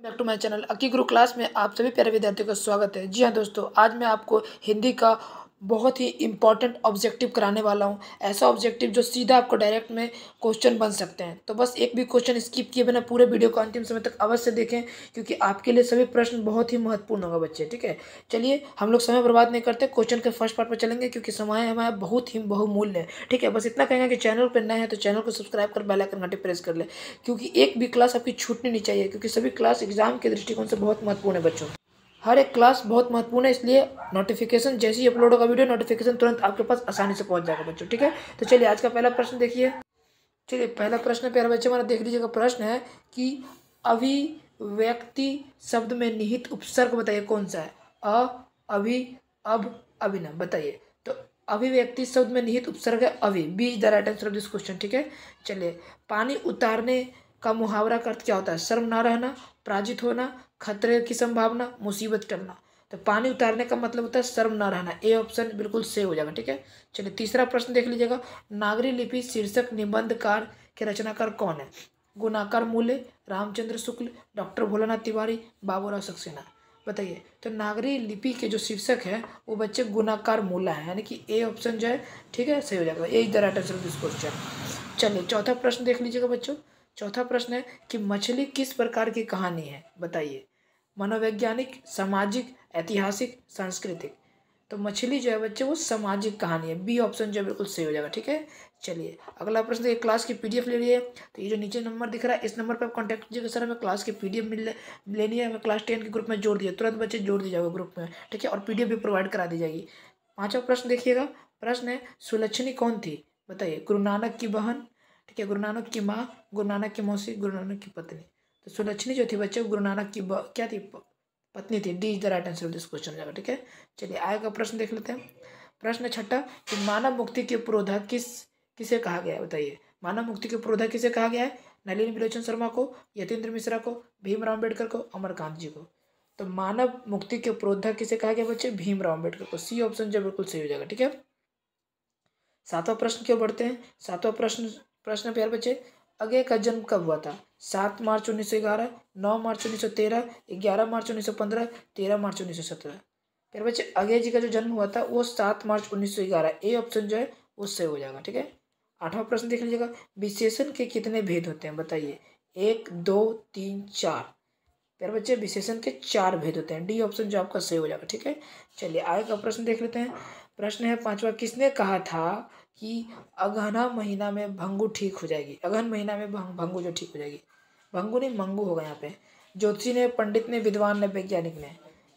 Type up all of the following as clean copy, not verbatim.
Back to my channel अकी Guru class में आप सभी प्यारे विद्यार्थियों का स्वागत है। जी हाँ दोस्तों, आज मैं आपको हिंदी का बहुत ही इम्पॉर्टेंट ऑब्जेक्टिव कराने वाला हूँ। ऐसा ऑब्जेक्टिव जो सीधा आपको डायरेक्ट में क्वेश्चन बन सकते हैं। तो बस एक भी क्वेश्चन स्किप किए बिना पूरे वीडियो को अंतिम समय तक अवश्य देखें, क्योंकि आपके लिए सभी प्रश्न बहुत ही महत्वपूर्ण होगा बच्चे। ठीक है, चलिए हम लोग समय बर्बाद नहीं करते, क्वेश्चन के फर्स्ट पार्ट पर चलेंगे, क्योंकि समय हमारा बहुत ही बहुमूल्य है। ठीक है, बस इतना कहेंगे कि चैनल पर नए हैं तो चैनल को सब्सक्राइब कर बेल आइकन घंटी प्रेस कर ले, क्योंकि एक भी क्लास आपकी छूटनी नहीं चाहिए, क्योंकि सभी क्लास एग्जाम के दृष्टिकोण से बहुत महत्वपूर्ण है बच्चों। हर एक क्लास बहुत महत्वपूर्ण है, इसलिए नोटिफिकेशन जैसे ही अपलोड होगा वीडियो, नोटिफिकेशन तुरंत आपके पास आसानी से पहुंच जाएगा बच्चों। ठीक है, तो चलिए आज का पहला प्रश्न देखिए। चलिए पहला प्रश्न प्यारे बच्चे हमारा देख लीजिएगा। प्रश्न है कि अभिव्यक्ति शब्द में निहित उपसर्ग बताइए कौन सा है। अ, अभि, अब, अभिनव बताइए। तो अभिव्यक्ति शब्द में निहित उपसर्ग है अभि। B is the right answer of this question. ठीक है, चलिए पानी उतारने का मुहावरा का अर्थ क्या होता है। शर्म ना रहना, पराजित होना, खतरे की संभावना, मुसीबत टलना। तो पानी उतारने का मतलब होता है शर्म ना रहना। ए ऑप्शन बिल्कुल सही हो जाएगा। ठीक है, चलिए तीसरा प्रश्न देख लीजिएगा। नागरी लिपि शीर्षक निबंधकार के रचनाकार कौन है। गुणाकर मूल्य, रामचंद्र शुक्ल, डॉक्टर भोलानाथ तिवारी, बाबूराव सक्सेना। बताइए। तो नागरी लिपि के जो शीर्षक है वो बच्चे गुणाकार मूल्य है, यानी कि ए ऑप्शन जो है ठीक है सही हो जाएगा। A is the right answer of this question. चलिए चौथा प्रश्न देख लीजिएगा बच्चों। चौथा प्रश्न है कि मछली किस प्रकार की कहानी है बताइए। मनोवैज्ञानिक, सामाजिक, ऐतिहासिक, सांस्कृतिक। तो मछली जो है बच्चे वो सामाजिक कहानी है। बी ऑप्शन जो है बिल्कुल सही हो जाएगा। ठीक है, चलिए अगला प्रश्न देखिए। क्लास की पीडीएफ ले लिए। तो ये जो नीचे नंबर दिख रहा है इस नंबर पर आप कॉन्टैक्ट कीजिएगा, सर हमें क्लास की पीडीएफ लेनी है, हमें क्लास 10 के ग्रुप में जोड़ दिया। तुरंत बच्चे जोड़ दी जाएगा ग्रुप में। ठीक है, और पीडीएफ भी प्रोवाइड करा दी जाएगी। पांचवा प्रश्न देखिएगा। प्रश्न है सुलक्षणी कौन थी बताइए। गुरु नानक की बहन, ठीक है, गुरु नानक की माँ, गुरु नानक की मौसी, गुरु नानक की पत्नी। तो सुलक्षणी जो थी बच्चे गुरु नानक की क्या थी, पत्नी थी। D is the right answer of this question जाएगा। ठीक है, चलिए आगे का प्रश्न देख लेते हैं। प्रश्न छठा कि मानव मुक्ति के पुरोधा किसे कहा गया है बताइए। मानव मुक्ति के पुरोधा किसे कहा गया है। नलिनी विलोचन शर्मा को, यतीन्द्र मिश्रा को, भीमराव अम्बेडकर को, अमरकांत जी को। तो मानव मुक्ति के पुरोधा किसे कहा गया बच्चे, भीमराव अम्बेडकर को। सी ऑप्शन जो बिल्कुल सही हो जाएगा। ठीक है, सातवां प्रश्न क्यों बढ़ते हैं। सातवां प्रश्न प्यारे बच्चे, अगे का जन्म कब हुआ था। 7 मार्च 1911, 9 मार्च 1913, 11 मार्च 1915, 13 मार्च 1917। प्यारे बच्चे अगे जी का जो जन्म हुआ था वो 7 मार्च 1911। ए ऑप्शन जो है वो सही हो जाएगा। ठीक है, आठवां प्रश्न देख लीजिएगा। विशेषण के कितने भेद होते हैं बताइए। 1, 2, 3, 4। प्यारे बच्चे विशेषण के 4 भेद होते हैं। डी ऑप्शन जो आपका सही हो जाएगा। ठीक है, चलिए आगे का प्रश्न देख लेते हैं। प्रश्न है पांचवा, किसने कहा था कि अगहना महीना में भंगू ठीक हो जाएगी। अगहन महीना में भंगू जो ठीक हो जाएगी। भंगू नहीं मंगू होगा यहाँ पे। ज्योतिषी ने, पंडित ने, विद्वान ने, वैज्ञानिक ने।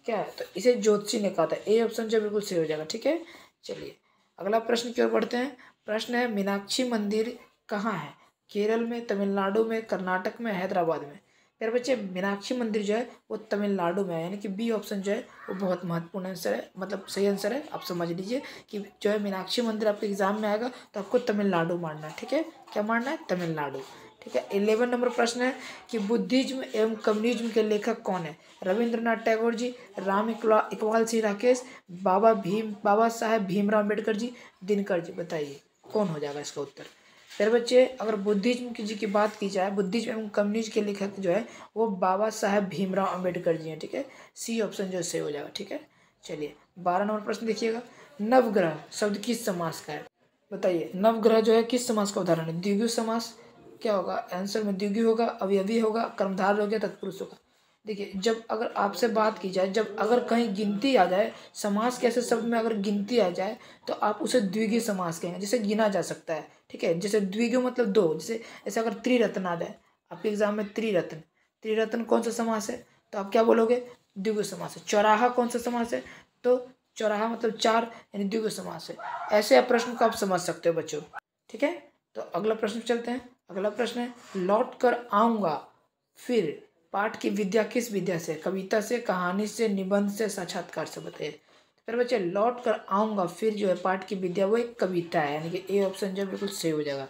क्या है, तो इसे ज्योतिषी ने कहा था। ए ऑप्शन जो बिल्कुल सही हो जाएगा। ठीक है, चलिए अगला प्रश्न की ओर बढ़ते हैं। प्रश्न है मीनाक्षी मंदिर कहाँ है। केरल में, तमिलनाडु में, कर्नाटक में, हैदराबाद में। यार बच्चे मीनाक्षी मंदिर जो है वो तमिलनाडु में है, यानी कि बी ऑप्शन जो है वो बहुत महत्वपूर्ण आंसर है, मतलब सही आंसर है। आप समझ लीजिए कि जो है मीनाक्षी मंदिर आपके एग्जाम में आएगा तो आपको तमिलनाडु मानना है। ठीक है, क्या मानना है, तमिलनाडु। ठीक है, 11 नंबर प्रश्न है कि बुद्धिज्म एवं कम्युनिज्म के लेखक कौन है। रविंद्रनाथ टैगोर जी, राम इकबाल सिंह राकेश, बाबा साहेब भीमराव अम्बेडकर जी, दिनकर जी। बताइए कौन हो जाएगा इसका उत्तर। फिर बच्चे अगर बुद्धिज्म की बात की जाए, बुद्धिज्म एवं कम्युनिज्म के लेखक जो है वो बाबा साहेब भीमराव अम्बेडकर जी हैं। ठीक है, सी ऑप्शन जो सही हो जाएगा। ठीक है, चलिए 12 नंबर प्रश्न देखिएगा। नवग्रह शब्द किस समास का है बताइए। नवग्रह जो है किस समास का उदाहरण है। द्विगु समास क्या होगा, आंसर में द्विगु होगा, अवयवी होगा, कर्मधारय हो गया, तत्पुरुष होगा। देखिए जब अगर आपसे बात की जाए, जब अगर कहीं गिनती आ जाए, समास के ऐसे शब्द में अगर गिनती आ जाए तो आप उसे द्विगु समास कहेंगे, जिसे गिना जा सकता है। ठीक है, जैसे द्विगु मतलब दो, जैसे ऐसे अगर त्रिरत्न आ जाए आपके एग्जाम में, त्रिरत्न, त्रिरत्न कौन सा समास है तो आप क्या बोलोगे, द्विगु समास है। चौराहा कौन सा समास है, तो चौराहा मतलब चार, यानी द्विगु समास है। ऐसे आप प्रश्न को आप समझ सकते हो बच्चों। ठीक है, तो अगला प्रश्न चलते हैं। अगला प्रश्न है लौट कर आऊँगा फिर पाठ की विद्या किस विद्या से। कविता से, कहानी से, निबंध से, साक्षात्कार से। बताइए। फिर बच्चे लौट कर आऊँगा फिर जो है पाठ की विद्या वो एक कविता है, यानी कि ए ऑप्शन जो बिल्कुल सही हो जाएगा।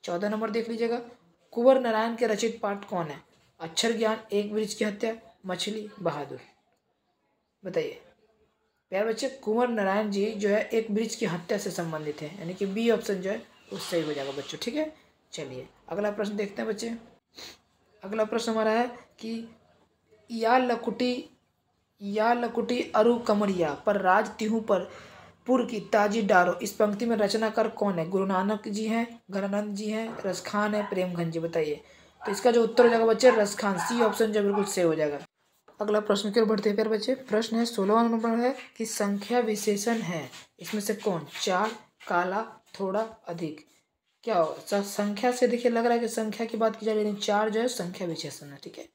14 नंबर देख लीजिएगा। कुंवर नारायण के रचित पाठ कौन है। अक्षर ज्ञान, एक वृक्ष की हत्या, मछली, बहादुर। बताइए। प्यारे बच्चे कुंवर नारायण जी जो है एक वृक्ष की हत्या से संबंधित है, यानी कि बी ऑप्शन जो है वो सही हो जाएगा बच्चों। ठीक है, चलिए अगला प्रश्न देखते हैं बच्चे। अगला प्रश्न हमारा है कि या लकुटी अरु कमरिया पर राज तिहु पर पुर की ताजी डारो। इस पंक्ति में रचनाकार कौन है? गुरु नानक जी हैं, गजानंद जी हैं, रसखान है, प्रेमगंज जी। बताइए। तो इसका जो उत्तर हो जाएगा बच्चे रसखान, सी ऑप्शन जो बिल्कुल सही हो जाएगा। अगला प्रश्न की ओर बढ़ते हैं प्यारे बच्चे। प्रश्न है 16वां नंबर है कि संख्या विशेषण है इसमें से कौन? चार, काला, थोड़ा, अधिक। क्या होगा? संख्या से देखिए लग रहा है कि संख्या की बात की जा रही है, लेकिन चार जो है संख्या विशेषण है। ठीक है,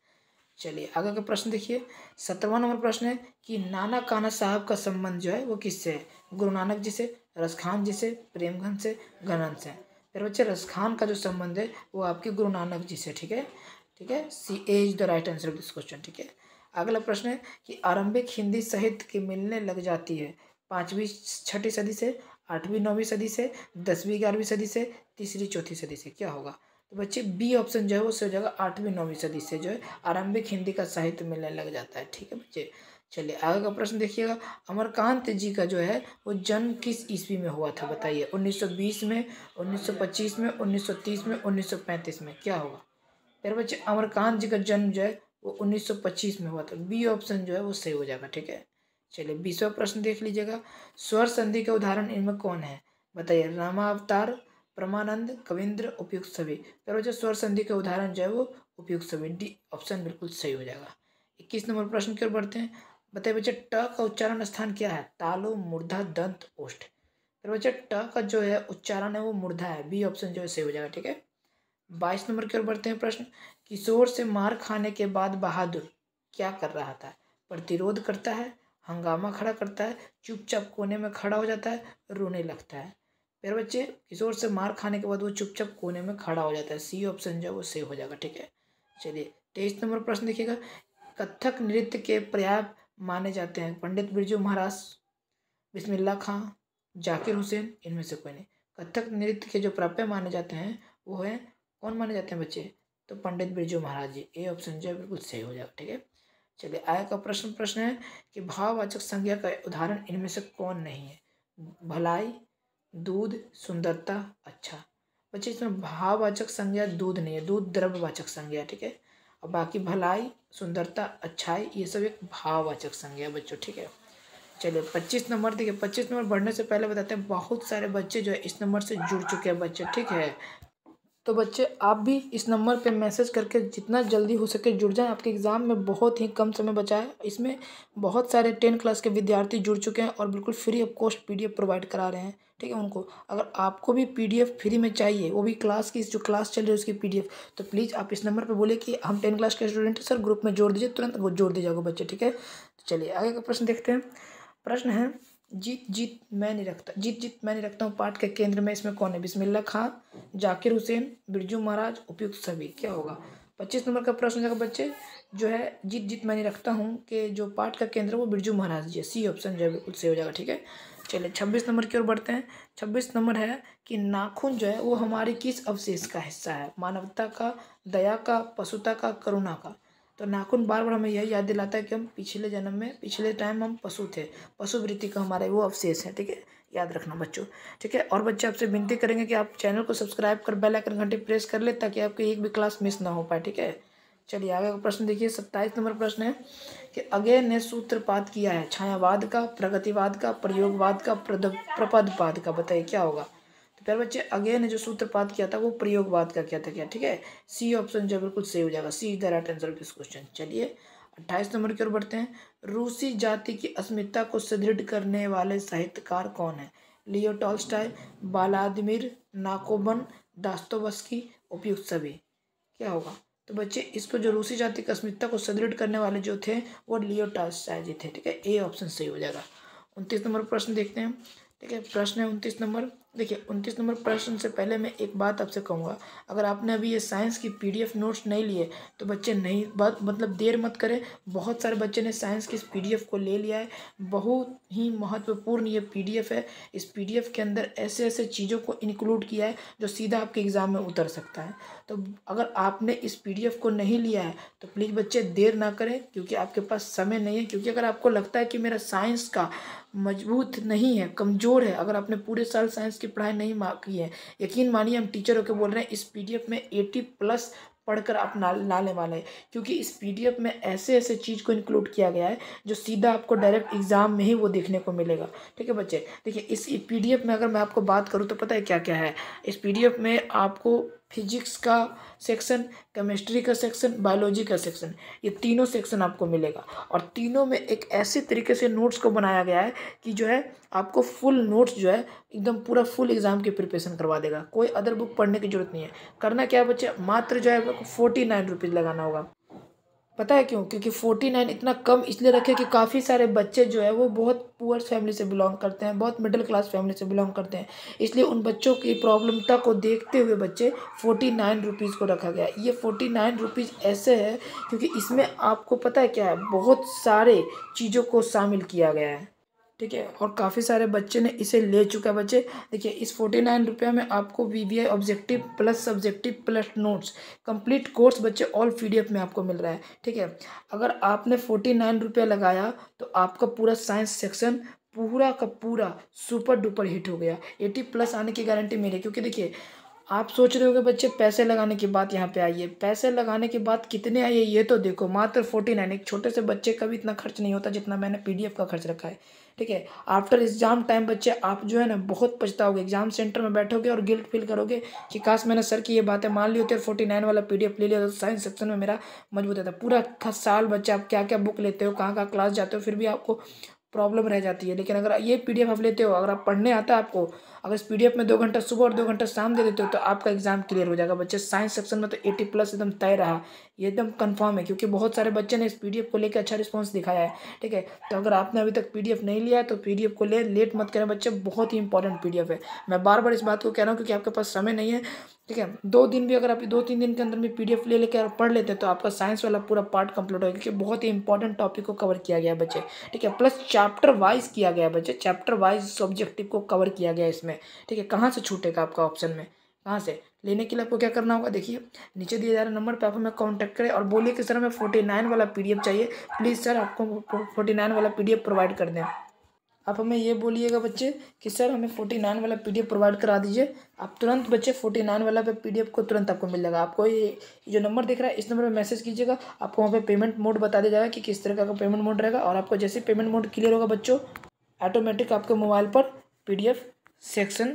चलिए आगे का प्रश्न देखिए। 17वां नंबर प्रश्न है कि नाना काना साहब का संबंध जो है वो किससे है? गुरु नानक जी से, रसखान जी से, प्रेमगंज से, गजानंद से। फिर बच्चे रसखान का जो संबंध है वो आपके गुरु नानक जी से। ठीक है, ठीक है, C A is the right answer of this question. ठीक है, अगला प्रश्न है कि आरंभिक हिंदी साहित्य की मिलने लग जाती है 5वीं 6ठी सदी से, 8वीं 9वीं सदी से, 10वीं 11वीं सदी से, 3री 4थी सदी से। क्या होगा? तो बच्चे बी ऑप्शन जो है वो सही हो जाएगा, 8वीं 9वीं सदी से जो है आरंभिक हिंदी का साहित्य मिलने लग जाता है। ठीक है बच्चे, चलिए आगे का प्रश्न देखिएगा। अमरकांत जी का जो है वो जन्म किस ईस्वी में हुआ था? बताइए। 1920 में, 1925 में, 1930 में, 1935 में। क्या होगा? फिर बच्चे अमरकांत जी का जन्म जो है वो 1925 में हुआ था। बी ऑप्शन जो है वो सही हो जाएगा। ठीक है, चलिए 20वां प्रश्न देख लीजिएगा। स्वर संधि के उदाहरण इनमें कौन है? बताइए। रामावतार, परमानंद, कविंद्र, उपयुक्त सभी। फिर बच्चे स्वर संधि के उदाहरण जो है वो उपयुक्त सभी, डी ऑप्शन बिल्कुल सही हो जाएगा। 21 नंबर प्रश्न की ओर बढ़ते हैं। बताइए बच्चे ट का उच्चारण स्थान क्या है? तालु, मूर्धा, दंत, ओष्ठ। फिर बच्चे ट का जो है उच्चारण है वो मूर्धा है। बी ऑप्शन जो है सही हो जाएगा। ठीक है, 22 नंबर की ओर बढ़ते हैं प्रश्न। किशोर से मार खाने के बाद बहादुर क्या कर रहा था? प्रतिरोध करता है, हंगामा खड़ा करता है, चुपचाप कोने में खड़ा हो जाता है, रोने लगता है। फिर बच्चे किशोर से मार खाने के बाद वो चुपचाप कोने में खड़ा हो जाता है। सी ऑप्शन जो है वो सही हो जाएगा। ठीक है, चलिए 23 नंबर प्रश्न देखिएगा। कथक नृत्य के पर्याय माने जाते हैं पंडित बिरजू महाराज, बिस्मिल्लाह खां, जाकिर हुसैन, इनमें से कोई नहीं। कथक नृत्य के जो प्राप्य माने जाते हैं वो है कौन माने जाते हैं बच्चे? तो पंडित बिरजू महाराज जी। ए ऑप्शन जो है बिल्कुल सही हो जाएगा। ठीक है, चलिए आगे का प्रश्न है कि भाववाचक संज्ञा का उदाहरण इनमें से कौन नहीं है? भलाई, दूध, सुंदरता, अच्छा। बच्चे इसमें भाववाचक संज्ञा दूध नहीं है, दूध द्रव्यवाचक संज्ञा है। ठीक है, और बाकी भलाई, सुंदरता, अच्छाई ये सब एक भाववाचक संज्ञा है बच्चों। ठीक है, चलिए 25 नंबर देखिए। 25 नंबर बढ़ने से पहले बताते हैं बहुत सारे बच्चे जो है इस नंबर से जुड़ चुके हैं बच्चे। ठीक है, तो बच्चे आप भी इस नंबर पे मैसेज करके जितना जल्दी हो सके जुड़ जाएं। आपके एग्ज़ाम में बहुत ही कम समय बचा है। इसमें बहुत सारे 10 क्लास के विद्यार्थी जुड़ चुके हैं और बिल्कुल free of cost PDF provide करा रहे हैं। ठीक है, उनको अगर आपको भी पीडीएफ फ्री में चाहिए, वो भी क्लास की जो क्लास चल रही है उसकी पीडीएफ, तो प्लीज़ आप इस नंबर पर बोले कि हम 10 क्लास के स्टूडेंट हैं सर, ग्रुप में जोड़ दीजिए। तुरंत वो जोड़ दिया जाएगा बच्चे। ठीक है, तो चलिए आगे का प्रश्न देखते हैं। प्रश्न है जीत जीत मैं नहीं रखता, जीत जीत मैं नहीं रखता हूँ पाठ के केंद्र में इसमें कौन है? बिस्मिल्लाह खां, जाकिर हुसैन, बिरजू महाराज, उपयुक्त सभी। क्या होगा? 25 नंबर का प्रश्न जाएगा बच्चे जो है जीत जीत मैं नहीं रखता हूँ के जो पाठ का केंद्र है वो बिरजू महाराज जी है। सी ऑप्शन जो है बिल्कुल सही हो जाएगा। ठीक है, चलिए 26 नंबर की ओर बढ़ते हैं। 26 नंबर है कि नाखून जो है वो हमारे किस अवशेष का हिस्सा है? मानवता का, दया का, पशुता का, करुणा का। तो नाखून बार बार हमें यही याद दिलाता है कि हम पिछले जन्म में, पिछले टाइम हम पशु थे, पशु वृत्ति का हमारे वो अवशेष है। ठीक है, याद रखना बच्चों। ठीक है, और बच्चे आपसे विनती करेंगे कि आप चैनल को सब्सक्राइब कर बेल आइकन घंटी प्रेस कर ले ताकि आपकी एक भी क्लास मिस ना हो पाए। ठीक है, चलिए आगे का प्रश्न देखिए। 27 नंबर प्रश्न है कि अगेन ने सूत्रपात किया है छायावाद का, प्रगतिवाद का, प्रयोगवाद का, प्रपदवाद का। बताइए क्या होगा? तो प्यारे बच्चे अगेन ने जो सूत्रपात किया था वो प्रयोगवाद का किया था। क्या? ठीक है, सी ऑप्शन जो बिल्कुल सही हो जाएगा। C is the right answer of this question. चलिए 28 नंबर की ओर बढ़ते हैं। रूसी जाति की अस्मिता को सुदृढ़ करने वाले साहित्यकार कौन है? लियो टॉल्स्टॉय, व्लादिमीर नाकोबन, दास्तोवस्की, उपयुक्त सभी। क्या होगा? तो बच्चे इसको जो रूसी जाति की अस्मिता को सुदृढ़ करने वाले जो थे वो लियो टॉल्स्टॉय जी थे। ठीक है, ए ऑप्शन सही हो जाएगा। 29 नंबर प्रश्न देखते हैं। ठीक है, प्रश्न है 29 नंबर। देखिए 29 नंबर प्रश्न से पहले मैं एक बात आपसे कहूँगा, अगर आपने अभी ये साइंस की पीडीएफ नोट्स नहीं लिए तो बच्चे नहीं बात मतलब देर मत करें। बहुत सारे बच्चे ने साइंस की इस पीडीएफ को ले लिया है। बहुत ही महत्वपूर्ण ये पीडीएफ है। इस पीडीएफ के अंदर ऐसे ऐसे चीज़ों को इंक्लूड किया है जो सीधा आपके एग्ज़ाम में उतर सकता है। तो अगर आपने इस पीडीएफ को नहीं लिया है तो प्लीज़ बच्चे देर ना करें, क्योंकि आपके पास समय नहीं है। क्योंकि अगर आपको लगता है कि मेरा साइंस का मजबूत नहीं है, कमज़ोर है, अगर आपने पूरे साल साइंस की पढ़ाई नहीं की है, यकीन मानिए हम टीचर होकर बोल रहे हैं इस पीडीएफ में 80+ पढ़कर आप लाने वाले हैं, क्योंकि इस पीडीएफ में ऐसे ऐसे चीज़ को इंक्लूड किया गया है जो सीधा आपको डायरेक्ट एग्जाम में ही वो देखने को मिलेगा। ठीक है बच्चे, देखिए इस पीडीएफ में अगर मैं आपको बात करूँ तो पता है क्या क्या है। इस पीडीएफ में आपको फिजिक्स का सेक्शन, केमिस्ट्री का सेक्शन, बायोलॉजी का सेक्शन, ये तीनों सेक्शन आपको मिलेगा। और तीनों में एक ऐसे तरीके से नोट्स को बनाया गया है कि जो है आपको फुल नोट्स जो है एकदम पूरा फुल एग्जाम की प्रिपरेशन करवा देगा। कोई अदर बुक पढ़ने की जरूरत नहीं है। करना क्या है बच्चे, मात्र जो है आपको 49 रुपीज़ लगाना होगा। पता है क्यों? क्योंकि 49 इतना कम इसलिए रखे कि काफ़ी सारे बच्चे जो है वो बहुत पुअर फैमिली से बिलोंग करते हैं, बहुत मिडिल क्लास फैमिली से बिलोंग करते हैं। इसलिए उन बच्चों की प्रॉब्लमता को देखते हुए बच्चे 49 रुपीज़ को रखा गया। ये 49 रुपीज़ ऐसे है क्योंकि इसमें आपको पता है क्या है, बहुत सारे चीज़ों को शामिल किया गया है। ठीक है, और काफ़ी सारे बच्चे ने इसे ले चुका है। बच्चे देखिए, इस 49 रुपये में आपको VVI objective plus subjective plus notes complete course बच्चे ऑल पीडीएफ में आपको मिल रहा है। ठीक है, अगर आपने 49 रुपये लगाया तो आपका पूरा साइंस सेक्शन पूरा का पूरा सुपर डुपर हिट हो गया। 80+ आने की गारंटी मेरी, क्योंकि देखिए आप सोच रहे होगे बच्चे पैसे लगाने की बात यहाँ पे आई है। पैसे लगाने की बात कितने आई है ये तो देखो, मात्र 49। एक छोटे से बच्चे का भी इतना खर्च नहीं होता जितना मैंने पीडीएफ का खर्च रखा है। ठीक है, आफ्टर एग्जाम टाइम बच्चे आप जो है ना बहुत पछताओगे। एग्जाम सेंटर में बैठोगे और गिल्ट फील करोगे कि काश मैंने सर की ये बातें मान ली होती और 49 वाला पीडीएफ ले लिया तो साइंस सेक्शन में मेरा मजबूत रहता। पूरा साल बच्चे आप क्या क्या बुक लेते हो, कहाँ कहाँ क्लास जाते हो, फिर भी आपको प्रॉब्लम रह जाती है। लेकिन अगर ये पीडीएफ आप लेते हो, अगर आप पढ़ने आता है आपको, अगर इस पीडीएफ में 2 घंटा सुबह और 2 घंटा शाम दे देते हो तो आपका एग्जाम क्लियर हो जाएगा बच्चे। साइंस सेक्शन में तो 80+ एकदम तय रहा, ये एकदम कंफर्म है, क्योंकि बहुत सारे बच्चे ने इस पीडीएफ को लेकर अच्छा रिस्पॉन्स दिखाया है। ठीक है, तो अगर आपने अभी तक पीडीएफ नहीं लिया है तो पीडीएफ को लेट मत करें बच्चे, बहुत ही इंपॉर्टेंट पीडीएफ है। मैं बार बार इस बात को कह रहा हूँ क्योंकि आपके पास समय नहीं है। ठीक है, 2 दिन भी अगर आप 2-3 दिन के अंदर में पीडीएफ ले लेकर पढ़ लेते हैं तो आपका साइंस वाला पूरा पार्ट कंप्लीट होगा, क्योंकि बहुत ही इंपॉर्टेंट टॉपिक को कवर किया गया है बच्चे। ठीक है, प्लस चैप्टर वाइज किया गया है बच्चे, चैप्टर वाइज सब्जेक्टिव को कवर किया गया है इसमें। ठीक है, कहाँ से छूटेगा आपका ऑप्शन में, कहाँ से? लेने के लिए आपको क्या करना होगा, देखिए नीचे दिए जा रहे नंबर पे आप हमें कांटेक्ट करें और बोलिए कि सर हमें 49 वाला पीडीएफ चाहिए, प्लीज़ सर आपको 49 वाला पीडीएफ प्रोवाइड कर दें। आप हमें ये बोलिएगा बच्चे कि सर हमें 49 वाला पीडीएफ प्रोवाइड करा दीजिए। आप तुरंत बच्चे 49 वाला पे पीडीएफ को तुरंत आपको मिल जाएगा। आपको ये जो नंबर दिख रहा है इस नंबर पे मैसेज कीजिएगा, आपको वहाँ पे पेमेंट मोड बता दिया जाएगा कि किस तरह का पेमेंट मोड रहेगा। और आपको जैसे पेमेंट मोड क्लियर होगा बच्चों, ऑटोमेटिक आपके मोबाइल पर पीडीएफ सेक्शन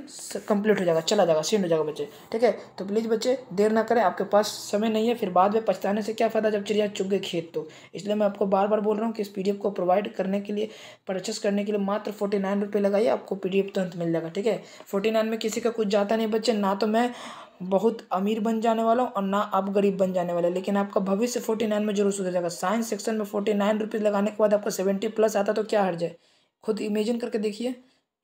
कंप्लीट हो जाएगा, चला जाएगा, सेंड हो जाएगा बच्चे। ठीक है, तो प्लीज़ बच्चे देर ना करें, आपके पास समय नहीं है, फिर बाद में पछताने से क्या फ़ायदा जब चिड़िया चुग गई खेत। तो इसलिए मैं आपको बार बार बोल रहा हूँ कि इस पीडीएफ को प्रोवाइड करने के लिए, परचेस करने के लिए मात्र 49 रुपये लगाइए, आपको पीडीएफ तुरंत मिल जाएगा। ठीक है, 49 में किसी का कुछ जाता नहीं बच्चे, ना तो मैं बहुत अमीर बन जाने वाला हूँ और ना आप गरीब बन जाने वाले, लेकिन आपका भविष्य 49 में जरूर सुधर जाएगा। साइंस सेक्शन में 49 रुपीज़ लगाने के बाद आपको 70+ आता तो क्या हर्ज है? खुद इमेजिन करके देखिए,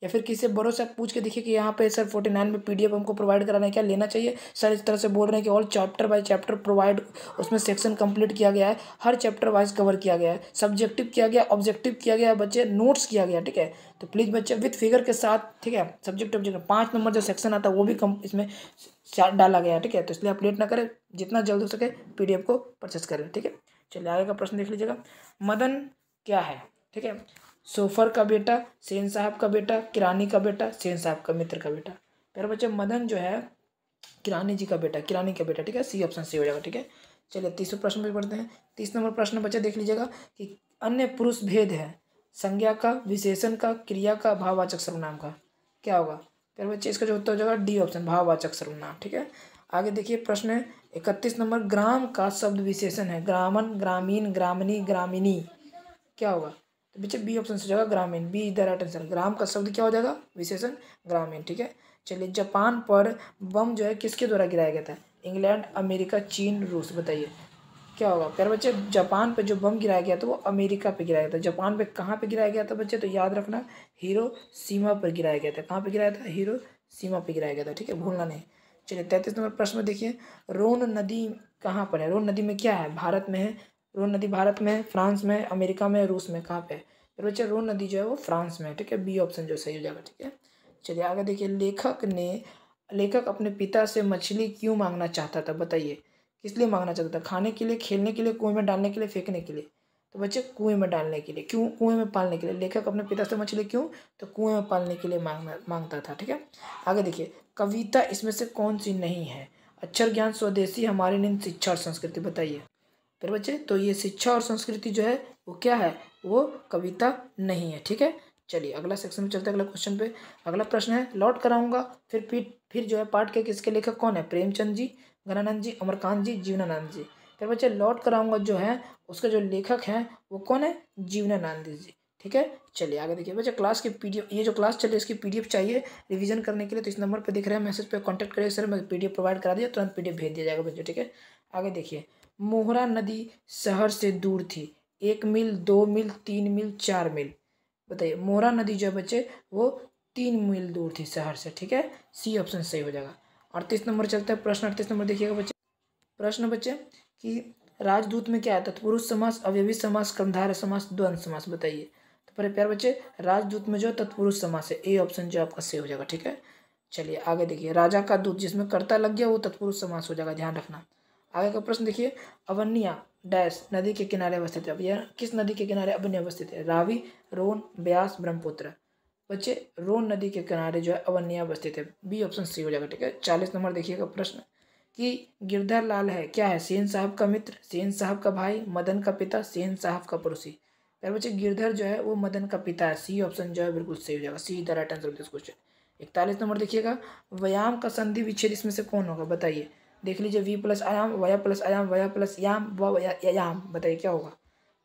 या फिर किसी बड़ों से आप पूछ के देखिए कि यहाँ पे सर 49 में पीडीएफ हमको प्रोवाइड कराना है, क्या लेना चाहिए? सर इस तरह से बोल रहे हैं कि all chapter by chapter provide, उसमें सेक्शन कंप्लीट किया गया है, हर चैप्टर वाइज कवर किया गया है, सब्जेक्टिव किया गया, ऑब्जेक्टिव किया गया है बच्चे, नोट्स किया गया। ठीक है, तो प्लीज़ बच्चे विथ फिगर के साथ, ठीक है, सब्जेक्ट ऑब्जेक्ट 5 नंबर जो सेक्शन आता है वो भी कम इसमें डाला गया है। ठीक है, तो इसलिए आप लेट ना करें, जितना जल्द हो सके पीडीएफ को परचेस करें। ठीक है, चलिए आगे का प्रश्न देख लीजिएगा। मदन क्या है? ठीक है, सोफर का बेटा, सेन साहब का बेटा, किरानी का बेटा, सेन साहब का मित्र का बेटा। प्यारे बच्चे, मदन जो है किरानी जी का बेटा, किरानी का बेटा। ठीक है, सी ऑप्शन सी हो जाएगा। ठीक है, चलिए तीसरे प्रश्न पे पढ़ते हैं। 30 नंबर प्रश्न बच्चे देख लीजिएगा कि अन्य पुरुष भेद है संज्ञा का, विशेषण का, क्रिया का, भाववाचक सर्वनाम का, क्या होगा? प्यारे बच्चे, इसका जो उत्तर हो जाएगा डी ऑप्शन, भाववाचक सर्वनाम। ठीक है, आगे देखिए प्रश्न 31 नंबर, ग्राम का शब्द विशेषण है, ग्रामन, ग्रामीण, ग्रामणी, ग्रामिणी, क्या होगा? तो बच्चे बी ऑप्शन से हो जाएगा, ग्रामीण, B is the right answer. ग्राम का शब्द क्या हो जाएगा? विशेषण ग्रामीण। ठीक है, चलिए जापान पर बम जो है किसके द्वारा गिराया गया था? इंग्लैंड, अमेरिका, चीन, रूस, बताइए क्या होगा? प्यारे बच्चे, जापान पे जो बम गिराया गया था वो अमेरिका पे गिराया गया था। जापान पे कहाँ पे गिराया गया था बच्चे? तो याद रखना, हिरोशिमा पर गिराया गया था। कहाँ पे गिराया था? हिरोशिमा पे गिराया गया था। ठीक है, भूलना नहीं। चलिए 33 नंबर प्रश्न में देखिए, रोन नदी कहाँ पर है? रोन नदी में क्या है? भारत में है। रोन नदी भारत में है, फ्रांस में, अमेरिका में, रूस में, कहाँ पे है? फिर बच्चे रोन नदी जो है वो फ्रांस में है। ठीक है, बी ऑप्शन जो सही हो जाएगा। ठीक है, चलिए आगे देखिए, लेखक अपने पिता से मछली क्यों मांगना चाहता था? बताइए किस लिए मांगना चाहता था? खाने के लिए, खेलने के लिए, कुएं में डालने के लिए, फेंकने के लिए? तो बच्चे कुएं में डालने के लिए। क्यों? कुएं में पालने के लिए। लेखक अपने पिता से मछली क्यों? तो कुएं में पालने के लिए मांगता था। ठीक है, आगे देखिए, कविता इसमें से कौन सी नहीं है? अक्षर ज्ञान स्वदेशी हमारी नींद शिक्षा और संस्कृति, बताइए। फिर बच्चे तो ये शिक्षा और संस्कृति जो है वो क्या है, वो कविता नहीं है। ठीक है, चलिए अगला सेक्शन में चलते हैं, अगला क्वेश्चन पे। अगला प्रश्न है, लौट कराऊंगा फिर जो है पाठ के किसके लेखक कौन है? प्रेमचंद जी, गणानंद जी, अमरकांत जी, जीवनानंद जी। फिर बच्चे लौट कराऊंगा जो है उसके जो लेखक हैं वो कौन है? जीवनानंद जी। ठीक है, चलिए आगे देखिए बच्चे। क्लास की पीडीएफ, ये जो क्लास चल रही है इसकी पीडीएफ चाहिए रिवीजन करने के लिए तो इस नंबर पर दिख रहा है मैसेज पे कांटेक्ट करिए, सर मैं पीडीएफ प्रोवाइड करा दिया, तुरंत पीडीएफ भेज दिया जाएगा बच्चे। ठीक है, आगे देखिए। मोहरा नदी शहर से दूर थी, 1 मील, 2 मील, 3 मील, 4 मील। बताइए, मोहरा नदी जो है बच्चे वो 3 मील दूर थी शहर से। ठीक है, सी ऑप्शन सही हो जाएगा। 38 नंबर चलता है, प्रश्न 38 नंबर देखिएगा बच्चे। प्रश्न बच्चे कि राजदूत में क्या है? तत्पुरुष समास, अव्ययी समास, कर्मधारय समास, द्वंद्व समास, बताइए। तो पर प्यार बच्चे राजदूत में जो तत्पुरुष समास है, ए ऑप्शन जो आपका सही हो जाएगा। ठीक है, चलिए आगे देखिए। राजा का दूत जिसमें कर्ता लग गया वो तत्पुरुष समास हो जाएगा, ध्यान रखना। आगे का प्रश्न देखिए। अवन्या डैश नदी के किनारे अवस्थित है। अब यह किस नदी के किनारे अवन्या अवस्थित है? रावी, रोन, ब्यास, ब्रह्मपुत्र। बच्चे रोन नदी के किनारे जो है अवन्या अवस्थित है, बी ऑप्शन सी हो जाएगा। ठीक है, 40 नंबर देखिएगा प्रश्न कि गिरधर लाल है क्या है? सेन साहब का मित्र, सेन साहब का भाई, मदन का पिता, सेन साहब का पड़ोसी। यार बच्चे गिरधर जो है वो मदन का पिता है, सी ऑप्शन जो है बिल्कुल सही हो जाएगा, see the right answer of this question. 41 number देखिएगा। व्यायाम का संधि विच्छेद इसमें से कौन होगा? बताइए। देख लीजिए, वी प्लस आयाम, वया प्लस आयाम, वया प्लस याम, व याम, बताइए क्या होगा?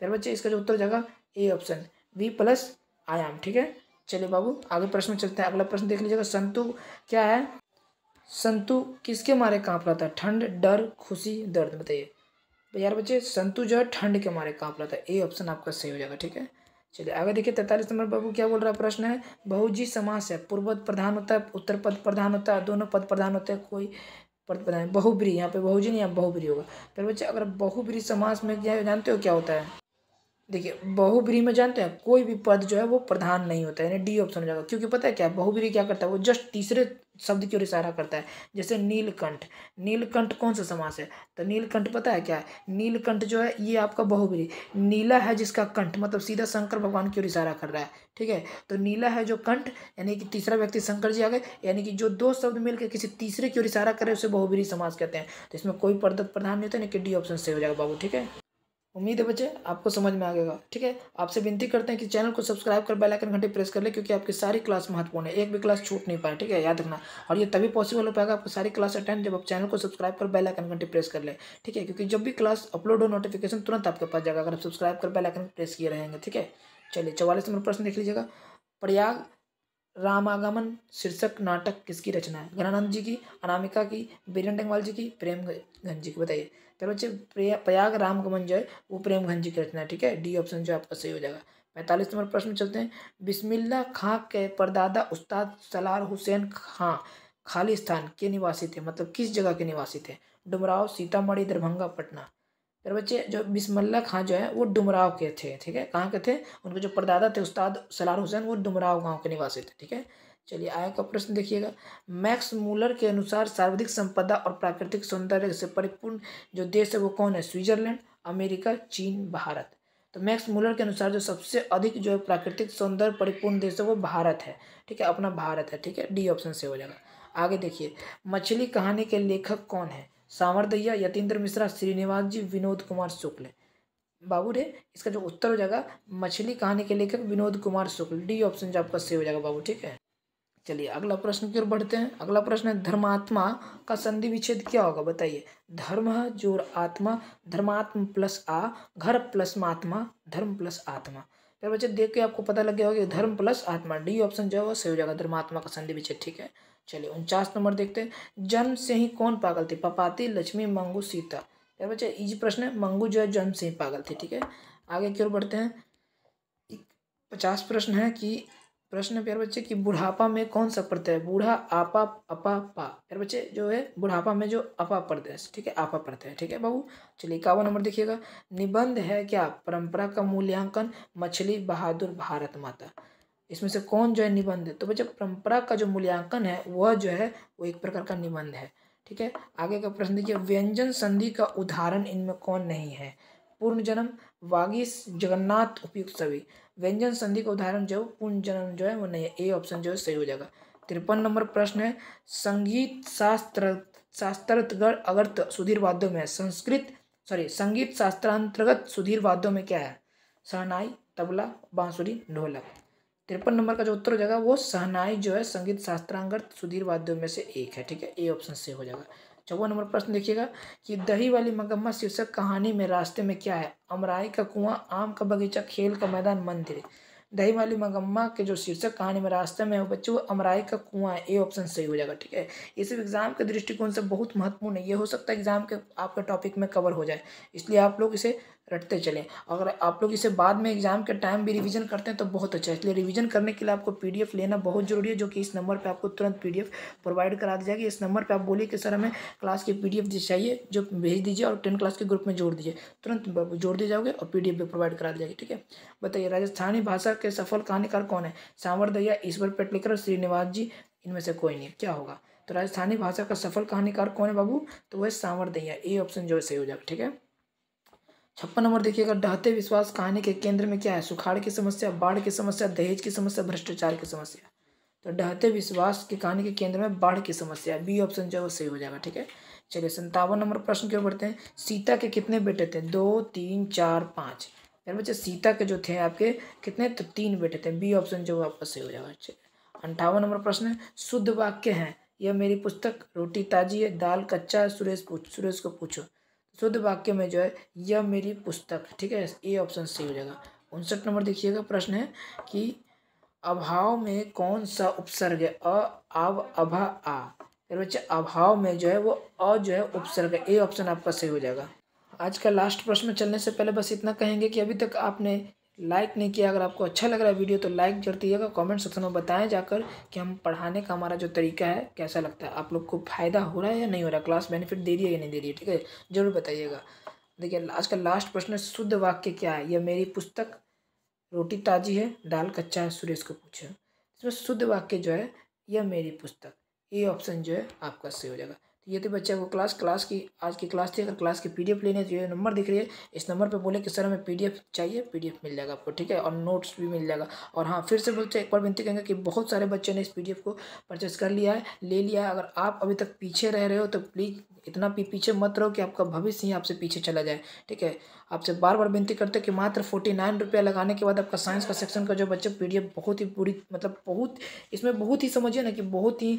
फिर बच्चे इसका जो उत्तर हो जाएगा ए ऑप्शन, वी प्लस आयाम। ठीक है, चलिए बाबू आगे प्रश्न में चलते हैं। अगला प्रश्न देख लीजिएगा। संतु क्या है? संतु किसके मारे कांप रहा था? ठंड, डर, खुशी, दर्द, बताइए। तो यार बच्चे संतु जो है ठंड के मारे कांप रहा था, ए ऑप्शन आपका सही हो जाएगा। ठीक है, चलिए आगे देखिए। 43 नंबर बाबू क्या बोल रहा है? प्रश्न है बहुजी समास है, पूर्व पद प्रधान होता है, उत्तर पद प्रधान होता है, दोनों पद प्रधान होते हैं, कोई पद प्रधान। बहुब्री, यहाँ पे बहुजी नहीं, यहाँ बहुब्री होगा। फिर बच्चे अगर बहुब्री समास में क्या जानते हो क्या होता है? देखिए बहुब्रीहि में जानते हैं कोई भी पद जो है वो प्रधान नहीं होता है, यानी डी ऑप्शन हो जाएगा। क्योंकि पता है क्या, बहुब्रीहि क्या करता है? वो जस्ट तीसरे शब्द की ओर इशारा करता है। जैसे नीलकंठ, नीलकंठ कौन सा समास है? तो नीलकंठ पता है क्या है? नीलकंठ जो है ये आपका बहुब्रीहि, नीला है जिसका कंठ, मतलब सीधा शंकर भगवान की ओर इशारा कर रहा है। ठीक है, तो नीला है जो कंठ, यानी कि तीसरा व्यक्ति शंकर जी आ गए, यानी कि जो दो शब्द मिलकर किसी तीसरे की ओर इशारा करे उसे बहुब्रीहि समास कहते हैं। तो इसमें कोई पद प्रधान नहीं होता, यानी कि डी ऑप्शन सही हो जाएगा बाबू। ठीक है, उम्मीद है बच्चे आपको समझ में आ गएगा। ठीक है, आपसे विनती करते हैं कि चैनल को सब्सक्राइब कर बेल आइकन घंटे प्रेस कर ले, क्योंकि आपकी सारी क्लास महत्वपूर्ण है, एक भी क्लास छूट नहीं पाए। ठीक है, याद रखना। और ये तभी पॉसिबल हो पाएगा आपको सारी क्लास अटेंड जब आप चैनल को सब्सक्राइब कर बेल आइकन घंटे प्रेस कर ले। ठीक है, क्योंकि जब भी क्लास अपलोड हो नोटिफिकेशन तुरंत आपके पास जाएगा अगर आप सब्सक्राइब कर बेल आइकन प्रेस किए रहेंगे। ठीक है, चलिए 44 नंबर प्रश्न देख लीजिएगा। प्रयाग रामागमन शीर्षक नाटक किसकी रचना है? गणानंद जी की, अनामिका की, बीरेन डंगवाल जी की, प्रेमगंज जी की, बताइए। तो बच्चे प्रयाग रामगमन जो है वो प्रेमगंज जी की रचना है। ठीक है, डी ऑप्शन जो आपका सही हो जाएगा। 45 नंबर प्रश्न में चलते हैं। बिस्मिल्ला खां के परदादा उस्ताद सलार हुसैन खां खालिस्तान के निवासी थे, मतलब किस जगह के निवासी थे? डुमराव, सीतामढ़ी, दरभंगा, पटना। फिर बच्चे जो बिस्मिल्ला खां जो है वो डुमराव के थे। ठीक है, कहाँ के थे? उनके जो परदादा थे उस्ताद सलार हुसैन वो डुमराव गांव के निवासी थे। ठीक है, चलिए आगे का प्रश्न देखिएगा। मैक्स मूलर के अनुसार सर्वाधिक संपदा और प्राकृतिक सौंदर्य से परिपूर्ण जो देश है वो कौन है? स्विट्जरलैंड, अमेरिका, चीन, भारत। तो मैक्स मूलर के अनुसार जो सबसे अधिक जो है प्राकृतिक सौंदर्य परिपूर्ण देश है वो भारत है। ठीक है, अपना भारत है। ठीक है, डी ऑप्शन से हो जाएगा। आगे देखिए, मछली कहानी के लेखक कौन है? सामरदैया, यतीन्द्र मिश्रा, श्रीनिवास जी, विनोद कुमार शुक्ल। बाबू रे इसका जो उत्तर हो जाएगा मछली कहानी के लेखक विनोद कुमार शुक्ल, डी ऑप्शन जो आपका सही हो जाएगा बाबू। ठीक है, चलिए अगला प्रश्न की ओर बढ़ते हैं। अगला प्रश्न है धर्मात्मा का संधि विच्छेद क्या होगा? बताइए। धर्म जोड़ आत्मा, धर्मात्म प्लस आ, घर प्लस महात्मा, धर्म प्लस आत्मा। फिर बच्चे देख के आपको पता लग गया होगा कि धर्म प्लस आत्मा, डी ऑप्शन जो है वो सही हो जाएगा, धर्मात्मा का संधि विच्छेद। ठीक है, चलिए 49 नंबर देखते हैं। जन्म से ही कौन पागल थी? पपाती, लक्ष्मी, मंगू, सीता। यार बच्चे इजी प्रश्न है, मंगू जो है जन्म से ही पागल थी। ठीक है, आगे की ओर बढ़ते हैं। 50 प्रश्न है कि प्रश्न है प्यारे बच्चे कि बुढ़ापा में कौन सा प्रत्यय है? बूढ़ा, आपा, अपा, पा। प्यारे बच्चे जो है बुढ़ापा में जो अपा प्रत्यय, ठीक है, आपा प्रत्यय। ठीक है बाबू, चलिए 51 नंबर देखिएगा। निबंध है क्या? परंपरा का मूल्यांकन, मछली, बहादुर, भारत माता। इसमें से कौन जो है निबंध है? तो बच्चे परंपरा का जो मूल्यांकन है वह जो है वो एक प्रकार का निबंध है। ठीक है, आगे का प्रश्न देखिए। व्यंजन संधि का उदाहरण इनमें कौन नहीं है? पूर्ण जन्म, वागीश, जगन्नाथ, उपयुक्त सभी। व्यंजन संधि का उदाहरण जो पूर्ण जन्म जो है वो नहीं है, ए ऑप्शन जो है सही हो जाएगा। 53 नंबर प्रश्न है। संगीत शास्त्र शास्त्रांतर्गत अगर्त सुधीर वाद्यों में संगीत शास्त्रांतर्गत सुधीर वाद्यों में क्या है? शहनाई, तबला, बांसुरी, ढोलक। 53 नंबर का जो उत्तर हो जाएगा वो शहनाई जो है संगीत शास्त्रांगत सुधीर वाद्यों में से एक है। ठीक है, ए ऑप्शन से हो जाएगा। 54 नंबर प्रश्न देखिएगा कि दही वाली मगम्मा शीर्षक कहानी में रास्ते में क्या है? अमराई का कुआं, आम का बगीचा, खेल का मैदान, मंदिर। दही वाली मगम्मा के जो शीर्षक कहानी में रास्ते में है बच्चों, वो अमराई का कुआं है। ए ऑप्शन सही हो जाएगा। ठीक है, ये सिर्फ एग्जाम के दृष्टिकोण से बहुत महत्वपूर्ण है। ये हो सकता है एग्जाम के आपके टॉपिक में कवर हो जाए, इसलिए आप लोग इसे रटते चलें। अगर आप लोग इसे बाद में एग्जाम के टाइम भी रिवीजन करते हैं तो बहुत अच्छा है। इसलिए रिवीजन करने के लिए आपको पीडीएफ लेना बहुत जरूरी है, जो कि इस नंबर पे आपको तुरंत पीडीएफ प्रोवाइड करा दी जाएगी। इस नंबर पे आप बोलिए कि सर हमें क्लास की पीडीएफ चाहिए, जो भेज दीजिए और 10 क्लास के ग्रुप में जोड़ दीजिए। तुरंत जोड़ दिए जाओगे और पीडीएफ भी प्रोवाइड करा दी जाएगी। ठीक है, बताइए राजस्थानी भाषा के सफल कहानीकार कौन है? सांवर दहिया, ईश्वर पेटलेकर, श्रीनिवास जी, इनमें से कोई नहीं। क्या होगा? तो राजस्थानी भाषा का सफल कहानीकार कौन है बाबू? तो वह सांवर दहिया। ए ऑप्शन जो है सही हो जाएगा। ठीक है, 56 नंबर देखिएगा, ढहते विश्वास कहानी के केंद्र में क्या है? सुखाड़ की समस्या, बाढ़ की समस्या, दहेज की समस्या, भ्रष्टाचार की समस्या। तो ढहते विश्वास की कहानी के केंद्र में बाढ़ की समस्या, बी ऑप्शन जो है वो सही हो जाएगा। ठीक है, चलिए 57 नंबर प्रश्न की ओर बढ़ते हैं। सीता के कितने बेटे थे? 2, 3, 4, 5। यार बच्चे सीता के जो थे आपके कितने? तो 3 बेटे थे। बी ऑप्शन जो आपका सही हो जाएगा। 58 नंबर प्रश्न है, शुद्ध वाक्य है यह मेरी पुस्तक, रोटी ताजी है, दाल कच्चा है, सुरेश को पूछो। शुद्ध वाक्य में जो है यह मेरी पुस्तक। ठीक है, ए ऑप्शन सही हो जाएगा। 59 नंबर देखिएगा, प्रश्न है कि अभाव में कौन सा उपसर्ग है? अ, आव, अभा, आ। फिर बच्चे अभाव में जो है वो अ जो है उपसर्ग है। ए ऑप्शन आपका सही हो जाएगा। आज का लास्ट प्रश्न में चलने से पहले बस इतना कहेंगे कि अभी तक आपने लाइक नहीं किया। अगर आपको अच्छा लग रहा है वीडियो तो लाइक जरूर दीजिएगा। कमेंट सेक्शन में बताएं जाकर कि हम पढ़ाने का हमारा जो तरीका है कैसा लगता है, आप लोग को फायदा हो रहा है या नहीं हो रहा है, क्लास बेनिफिट दे रही है या नहीं दे रही है। ठीक है, जरूर बताइएगा। देखिए आज का लास्ट प्रश्न है, शुद्ध वाक्य क्या है? यह मेरी पुस्तक, रोटी ताजी है, दाल कच्चा है, सुरेश को पूछो। इसमें शुद्ध वाक्य जो है यह मेरी पुस्तक। ए ऑप्शन जो है आपका सही हो जाएगा। तो ये थी बच्चे को क्लास की आज की क्लास थी। अगर क्लास की पीडीएफ लेने तो ये नंबर दिख रही है, इस नंबर पे बोले कि सर हमें पीडीएफ चाहिए, पीडीएफ मिल जाएगा आपको। ठीक है, और नोट्स भी मिल जाएगा। और हाँ, फिर से बच्चे एक बार विनती करेंगे कि बहुत सारे बच्चे ने इस पीडीएफ को परचेस कर लिया है, ले लिया है। अगर आप अभी तक पीछे रह रहे हो तो प्लीज़ इतना पीछे मत रहो कि आपका भविष्य ही आपसे पीछे चला जाए। ठीक है, आपसे बार बार विनती करते हैं कि मात्र 49 रुपया लगाने के बाद आपका साइंस का सेक्शन का जो बच्चे पीडीएफ बहुत ही पूरी मतलब बहुत इसमें बहुत ही समझिए ना कि बहुत ही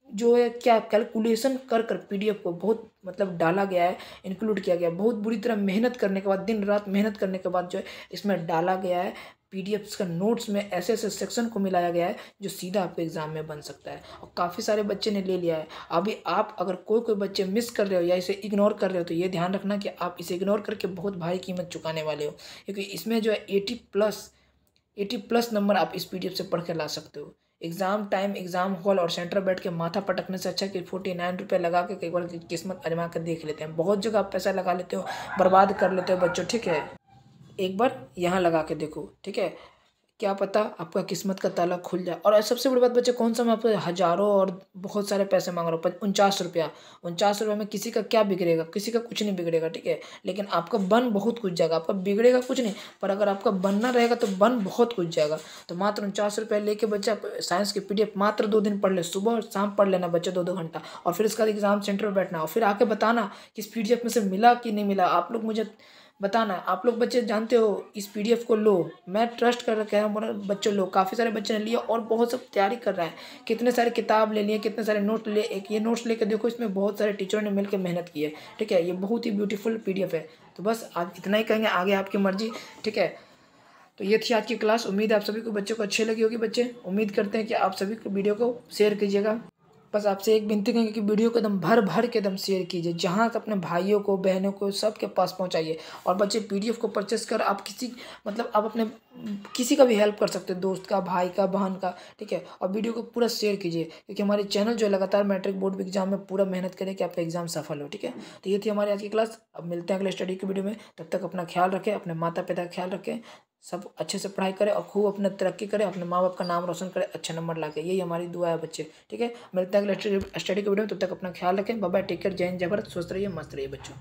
जो है क्या कैलकुलेशन कर पीडीएफ को बहुत मतलब डाला गया है, इंक्लूड किया गया है। बहुत बुरी तरह मेहनत करने के बाद, दिन रात मेहनत करने के बाद जो है इसमें डाला गया है। पीडीएफ का नोट्स में ऐसे ऐसे सेक्शन को मिलाया गया है जो सीधा आपके एग्जाम में बन सकता है, और काफ़ी सारे बच्चे ने ले लिया है। अभी आप अगर कोई बच्चे मिस कर रहे हो या इसे इग्नोर कर रहे हो तो ये ध्यान रखना कि आप इसे इग्नोर करके बहुत भारी कीमत चुकाने वाले हो, क्योंकि इसमें जो है 80+ नंबर आप इस पीडीएफ से पढ़ के ला सकते हो। एग्जाम टाइम, एग्जाम हॉल और सेंटर बैठ के माथा पटकने से अच्छा कि 49 रुपये लगा के कई बार किस्मत आजमा कर देख लेते हैं। बहुत जगह आप पैसा लगा लेते हो, बर्बाद कर लेते हो बच्चों। ठीक है, एक बार यहाँ लगा के देखो। ठीक है, क्या पता आपका किस्मत का ताला खुल जाए। और सबसे बड़ी बात बच्चे, कौन सा मैं आपको हज़ारों और बहुत सारे पैसे मांग रहा हूँ? 49 रुपया। 49 रुपये में किसी का क्या बिगड़ेगा? किसी का कुछ नहीं बिगड़ेगा। ठीक है, लेकिन आपका बन बहुत कुछ जाएगा। आपका बिगड़ेगा कुछ नहीं, पर अगर आपका बनना रहेगा तो बन बहुत कुछ जाएगा। तो मात्र 49 रुपये लेके बच्चे आप साइंस की पीडीएफ मात्र 2 दिन पढ़ ले, सुबह और शाम पढ़ लेना बच्चे 2-2 घंटा, और फिर इसका एग्जाम सेंटर पर बैठना, और फिर आके बताना कि इस पीडीएफ में से मिला कि नहीं मिला। आप लोग मुझे बताना। आप लोग बच्चे जानते हो इस पीडीएफ को लो, मैं ट्रस्ट कर कह रहा हूँ बच्चों लो। काफ़ी सारे बच्चे ने लिया और बहुत सब तैयारी कर रहे हैं, कितने सारे किताब ले लिए, कितने सारे नोट ले। एक ये नोट्स लेकर देखो, इसमें बहुत सारे टीचरों ने मिलकर मेहनत की है। ठीक है, ये बहुत ही ब्यूटीफुल पीडीएफ है। तो बस आप इतना ही कहेंगे, आगे आपकी मर्जी। ठीक है, तो ये थी आज की क्लास। उम्मीद है आप सभी को बच्चों को अच्छी लगी होगी। बच्चे उम्मीद करते हैं कि आप सभी को वीडियो को शेयर कीजिएगा। बस आपसे एक विनती करेंगे कि वीडियो को एकदम भर के एकदम शेयर कीजिए, जहाँ तक अपने भाइयों को, बहनों को, सबके पास पहुँचाइए। और बच्चे पीडीएफ को परचेस कर आप आप अपने किसी का भी हेल्प कर सकते हैं, दोस्त का, भाई का, बहन का। ठीक है, और वीडियो को पूरा शेयर कीजिए, क्योंकि हमारे चैनल जो है लगातार मैट्रिक बोर्ड एग्जाम में पूरा मेहनत करे कि आपका एग्जाम सफल हो। ठीक है, तो ये थी हमारी आज की क्लास। अब मिलते हैं अगले स्टडी की वीडियो में। तब तक अपना ख्याल रखें, अपने माता पिता का ख्याल रखें, सब अच्छे से पढ़ाई करें और खूब अपने तरक्की करें, अपने माँ बाप का नाम रोशन करें, अच्छे नंबर लाके। यही हमारी दुआ है बच्चे। ठीक है, मिलते हैं अगले स्टडी की वीडियो में। तब तक अपना ख्याल रखें। बाय बाय, टेक केयर, जय हिंद, जय भारत, स्वस्थ रहिए, मस्त रहिए बच्चों।